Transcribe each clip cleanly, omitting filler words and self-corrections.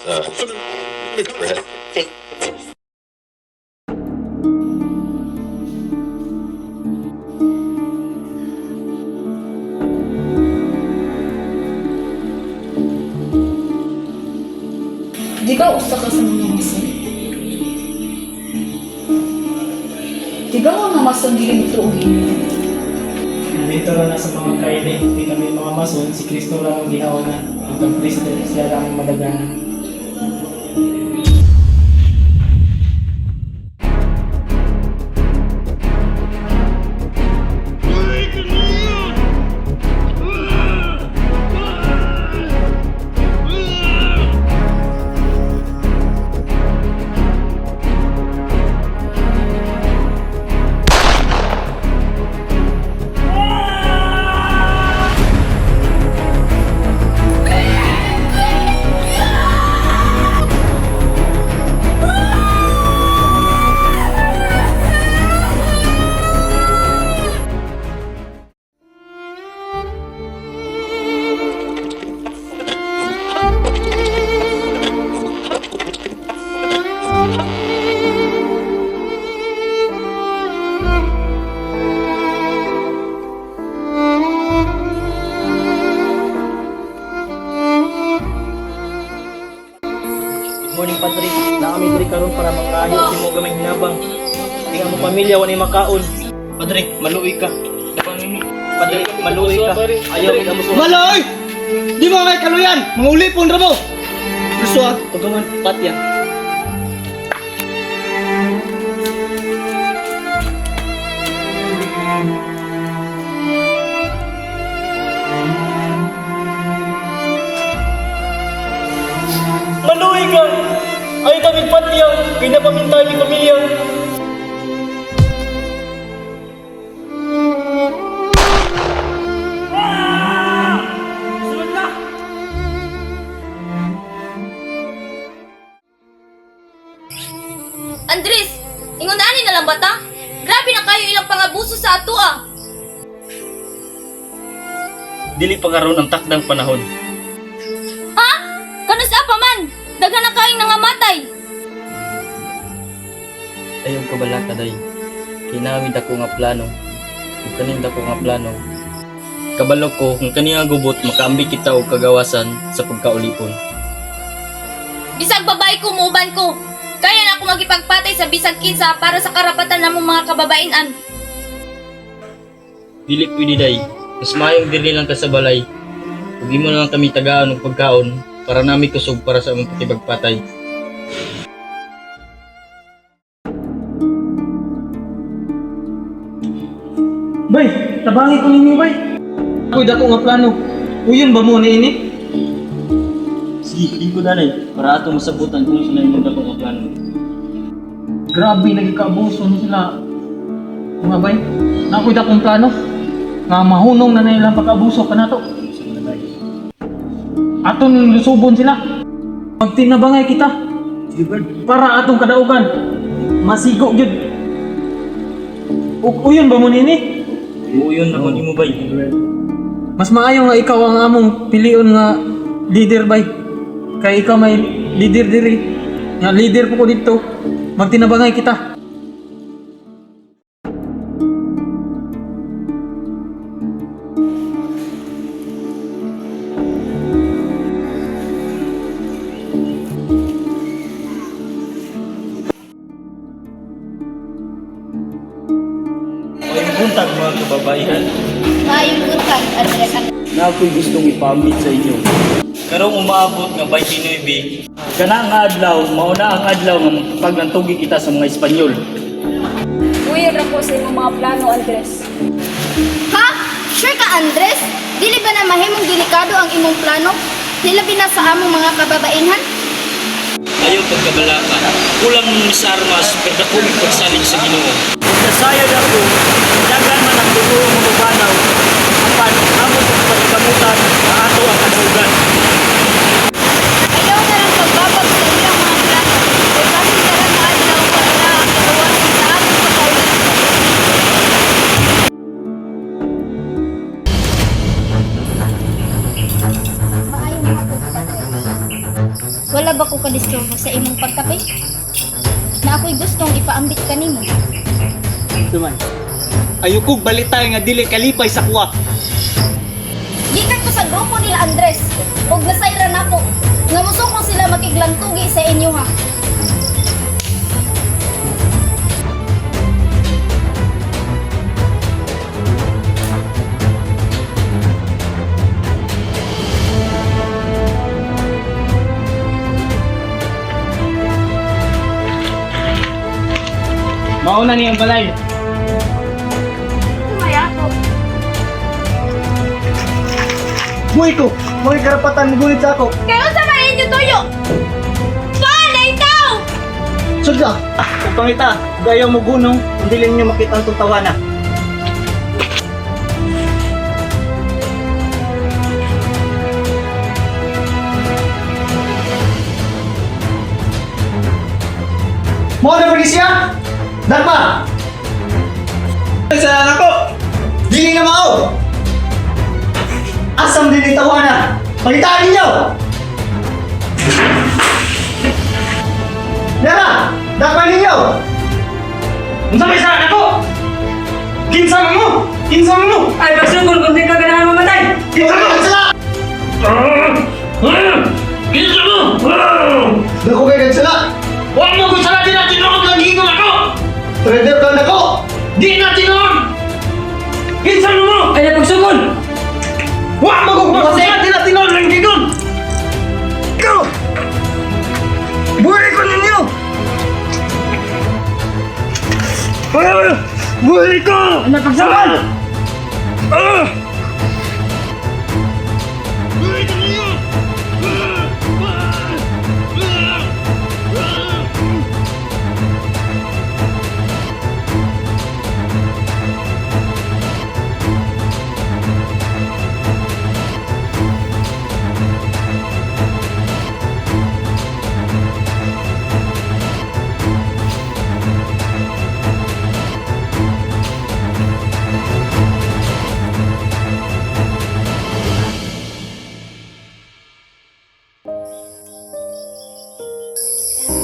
Di ba usa ka sa mga mason? Di ba mga mason dili mutruhin? Dito lang na sa mga kaide, di kami mga mason, si Kristo lang ang ginawa na. Ang Kristo, siya lang ang madaganan. Morning Padre, na kami diri karon para mangayos mo gamay hinabang. Tingnan mo pamilya wala makaon. Padre, maluoy ka. Padre, maluoy ka. Ayaw mi kamo so. Maloy! Di mo may kaluyan! Mga ulipon ra mo! Gusto ah! Tugaman patya. Maluoy ka. Ay kami patya, pinapamintay ni pamilya. Andres, ingon ani na lang bata? Grabe na kayo ilang pangabuso sa ato ah. Dili pa karon ang takdang panahon. Ha? Kanus apa man? Daghan na kayong nangamatay. Ayaw ka balaka day. Kinawid ako nga plano. Kung kanin ako nga plano. Kabalo ko kung kani nga gubot makaambi kita og kagawasan sa pagkaulipon. Bisag babae ko muuban ko. Kaya na ako magipagpatay sa bisag kinsa para sa karapatan namong mga kababainan. Dili pwede day. Mas mayong dili lang ka sa balay. Ug imo na lang kami tagaan og pagkaon para nami kusog para sa among pakibagpatay. Bay! Tabangi ko ninyo bay! Ako'y dako nga plano. Uyon ba mo ni ini? Sige, lingkod anay para ato masabutan kung sino yung mga nga plano. Grabe, nagkaabuso na sila. Mga bay, na ako'y dakong plano. Nga mahunong na nilang pag-abuso ka na to. Aton lusubon sila. Magtinabangay kita. Para atong kadaugan. Masigo yun. Uyon ba mo nini? Uyon na mo bay. Mas maayo nga ikaw ang among pilion nga leader bay. Kay ikaw may leader diri. Nga leader po ko dito. Magtinabangay kita. Mayong buntag mga kababaihan. Mayong buntag, Andres. Na ako'y gustong ipamit sa inyo. Karong umaabot nga 29, kana nga adlaw, mauna ang adlaw nga magpaglantugi kita sa mga Espanyol. Uyer ako sa imong mga plano, Andres. Ha? Sure ka, Andres? Dili ba na mahimong delikado ang imong plano? Hilabi na sa among mga kababaihan? Ayaw pagkabalaka. Kulang mo sa armas, pero ako pagsalig sa Ginoo. Nasayad ako, dagan man ang dugo mo mabanaw. Apan, amo sa pagkamutan, na ato ang kadaugan. Ayaw na lang pagbabag sa ilang mga plano. Kay kasi karang adlaw para na ang kabawasan sa among pagkaulit. Wala ba ko kadisturbo sa imong pagkape? Na ako'y gustong ipaambit kanimo. Duman. Ayukog balitay nga dili kalipay sa kuwa. Gikan ko sa grupo nila Andres, ug nasayran ako. Nga musukon sila makiglantugi sa inyo ha. Mauna niya ang balay. Kumaya ako. Buhay ko! Buhay karapatan gulit sa ako! Kaya sa man inyo tuyo? Paano ikaw? Sudya! Kung pangita, kung ayaw mo gunong, hindi lang niyo makita ang tutawana. Mo na ba siya? Darma! Sa ako! Dili na mao! Asam din yung tawanan! Palitaan ninyo! Nara! Dakpan ninyo! Unsa may saan ako? Kinsama mo! Kinsama mo! Ay, pagsugol kung di ka ganahan mamatay! Kinsama mo! Sala! Kinsa mo? Dako kayo nagsala! Huwag mo kung sala din natin ako nagiging ako! Trader ka na ko! Di natin noon! Kinsa mo? Ay, na pagsugol! Huwag mo kung sala din natin ako nagiging! Ikaw! Buhay ko ninyo! Buhay ko! Ay, na pagsugol! Buhay ko ninyo!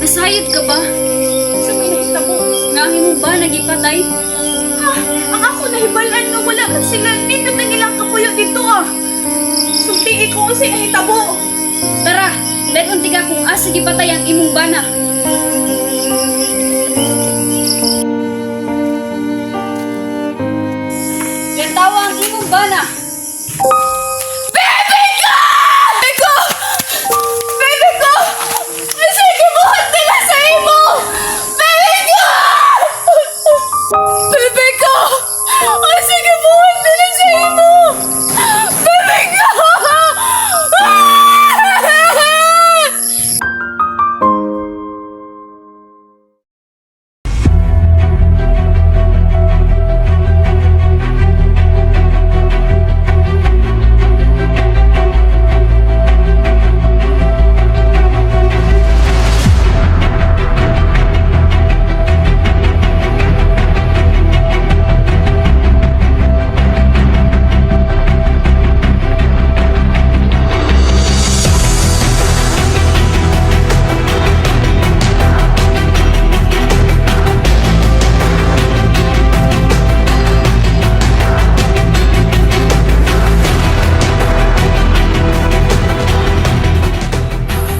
Nasayod ka ba? Sa may nahitabo. Nga ang imong ba nagipatay? Ha? Ang ako nahibalan nga wala man sila. Dito na nilang kapuyo dito ah. Sulti ko kasi nahitabo. Tara, dayon tiga kung asa gipatay ang imong bana. Gatawa ang imong bana. Baby ko! Baby ko! Sige mo, hati na sa imo! Baby ko! Baby ko! Sige mo, hati na sa imo! Baby ko!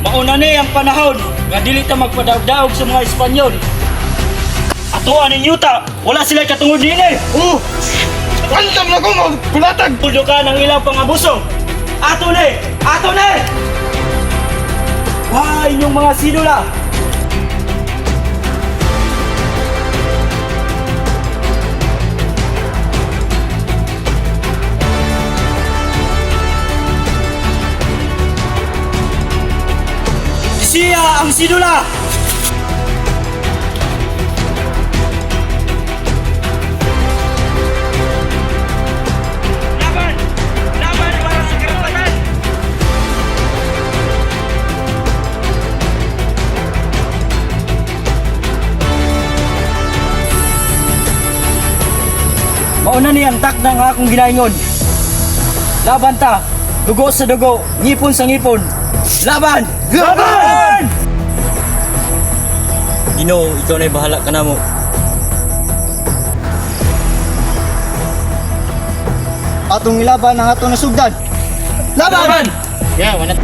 Mauna ni ang panahon nga dili ta magpadaog-daog sa mga Espanyol. Atuan ninyo ta, wala sila katungod nini. Antam na ko magkulatag! Tuldo ka ng ilang pangabuso. Ato ni! Ato ni! Wah, inyong mga sinula! Siya ang sinula! Laban! Laban para sa karapatan! Mauna niyang takda nga akong ginaingon. Laban ta, dugo sa dugo, ngipon sa ngipon, Laban! Laban! Ginoo, ikaw na'y bahala ka na mo. Atong ilaban ang atong nasugdan. Laban! Yeah, wala.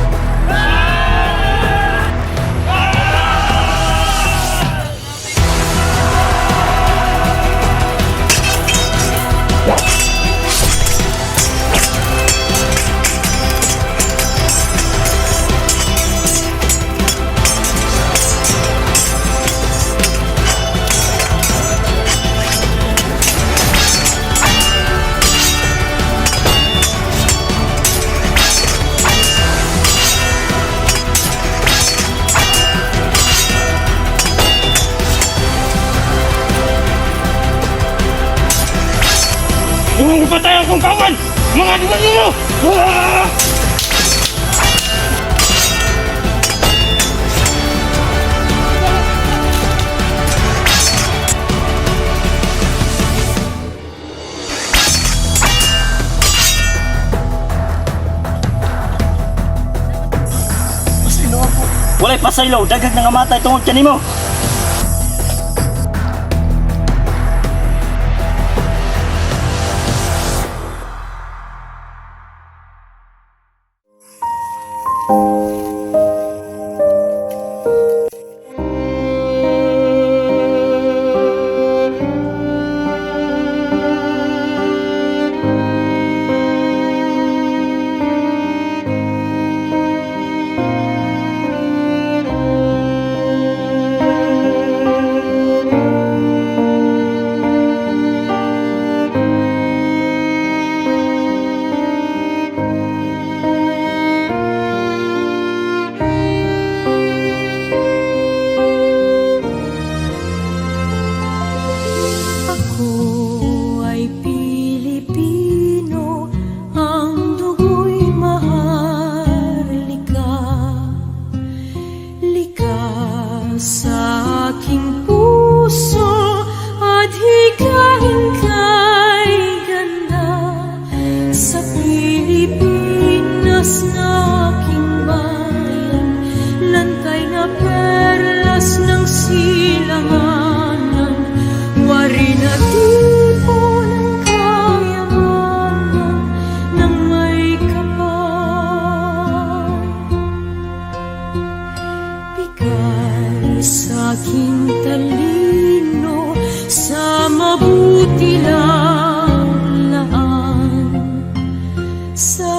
Patay akong kawan! Mga demonyo! Walay pasaylaw, dagag na nga matay tungod kanimo. Sa mabuti lang laan sa